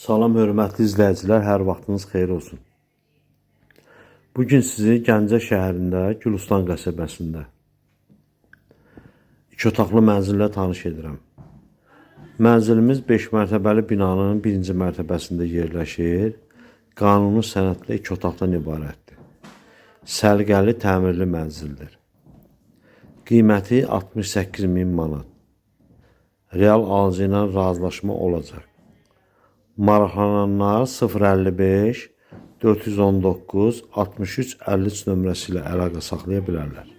Salam hörmətli izləyicilər, hər vaxtınız xeyir olsun. Bugün sizi Gəncə şəhərində, Gülüstan qəsəbəsində 2 otaqlı mənzillə tanış edirəm. Mənzilimiz 5 mərtəbəli binanın 1-ci mərtəbəsində yerləşir. Qanuni sənədlə 2 otaqdan ibarətdir. Səliqəli təmirli mənzildir. Qiyməti 68.000 manat. Real alıcı ilə razılaşma olacaq. Maraqlananlar 055 419 63 53 nömrəsi ilə əlaqə saxlaya bilərlər.